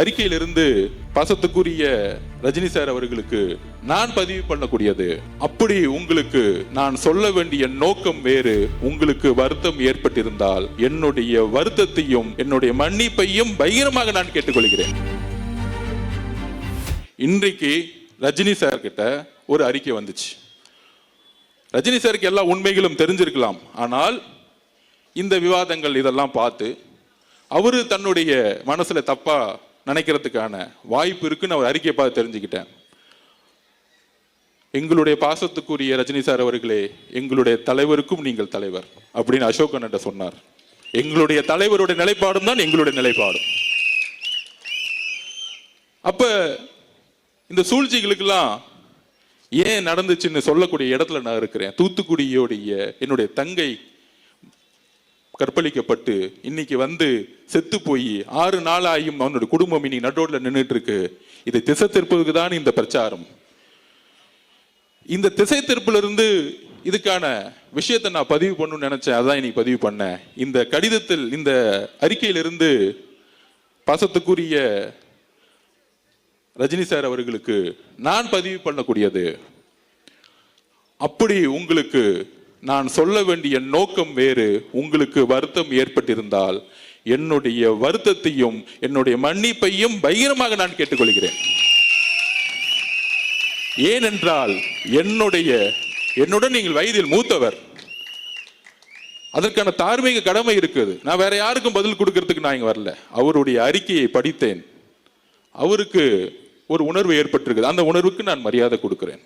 அறிக்கையிலிருந்து பாசத்துக்குரிய ரஜினி சார் அவர்களுக்கு நான் பதிவு பண்ணக்கூடியது. அப்படி உங்களுக்கு நான் சொல்ல வேண்டிய நோக்கம் வேறு. உங்களுக்கு வருத்தம் ஏற்பட்டிருந்தால் என்னுடைய வருத்தத்தையும் என்னுடைய மன்னிப்பையும் பகிரமாக நான் கேட்டுக்கொள்கிறேன். இன்றைக்கு ரஜினி சார் கிட்ட ஒரு அறிக்கை வந்துச்சு. ரஜினி சாருக்கு எல்லா உண்மைகளும் தெரிஞ்சிருக்கலாம். ஆனால் இந்த விவாதங்கள் இதெல்லாம் பார்த்து அவரு தன்னுடைய மனசுல தப்பா நினைக்கிறதுக்கான வாய்ப்பு இருக்குன்னு அவர் அறிக்கையை பார்த்து தெரிஞ்சுக்கிட்டேன். எங்களுடைய பாசத்துக்குரிய ரஜினி சார் அவர்களே, எங்களுடைய தலைவருக்கும் நீங்கள் தலைவர் அப்படின்னு அசோகன் சொன்னார். எங்களுடைய தலைவருடைய நிலைப்பாடும் தான் எங்களுடைய நிலைப்பாடும். அப்ப இந்த சூழ்ச்சிகளுக்கெல்லாம் ஏன் நடந்துச்சுன்னு சொல்லக்கூடிய இடத்துல நான் இருக்கிறேன். தூத்துக்குடியோடைய என்னுடைய தங்கை கற்பழிக்கப்பட்டு இன்னைக்கு வந்து செத்து போய் 6 நாள் ஆகியும் அவனுடைய குடும்பம் இன்னைக்கு நட்டோட்ல நின்றுட்டு இருக்கு. இதை திசை திருப்பதுக்கு தான் இந்த பிரச்சாரம். இந்த திசை திருப்புல இருந்து இதுக்கான விஷயத்தை நான் பதிவு பண்ணணும்னு நினைச்சேன். அதான் இன்னைக்கு பதிவு பண்ணேன். இந்த கடிதத்தில், இந்த அறிக்கையிலிருந்து பாசத்துக்குரிய ரஜினி சார் அவர்களுக்கு நான் பதிவு பண்ணக்கூடியது. அப்படி உங்களுக்கு நான் சொல்ல வேண்டிய நோக்கம் வேறு. உங்களுக்கு வருத்தம் ஏற்பட்டிருந்தால் என்னுடைய வருத்தத்தையும் என்னுடைய மன்னிப்பையும் பகிரமாக நான் கேட்டுக்கொள்கிறேன். ஏனென்றால் என்னுடன் நீங்கள் வயதில் மூத்தவர். அதற்கான தார்மீக கடமை இருக்குது. நான் வேற யாருக்கும் பதில் கொடுக்கறதுக்கு நான் இங்க வரல. அவருடைய அறிக்கையை படித்தேன். அவருக்கு ஒரு உணர்வு ஏற்பட்டிருக்குது. அந்த உணர்வுக்கு நான் மரியாதை கொடுக்கிறேன்.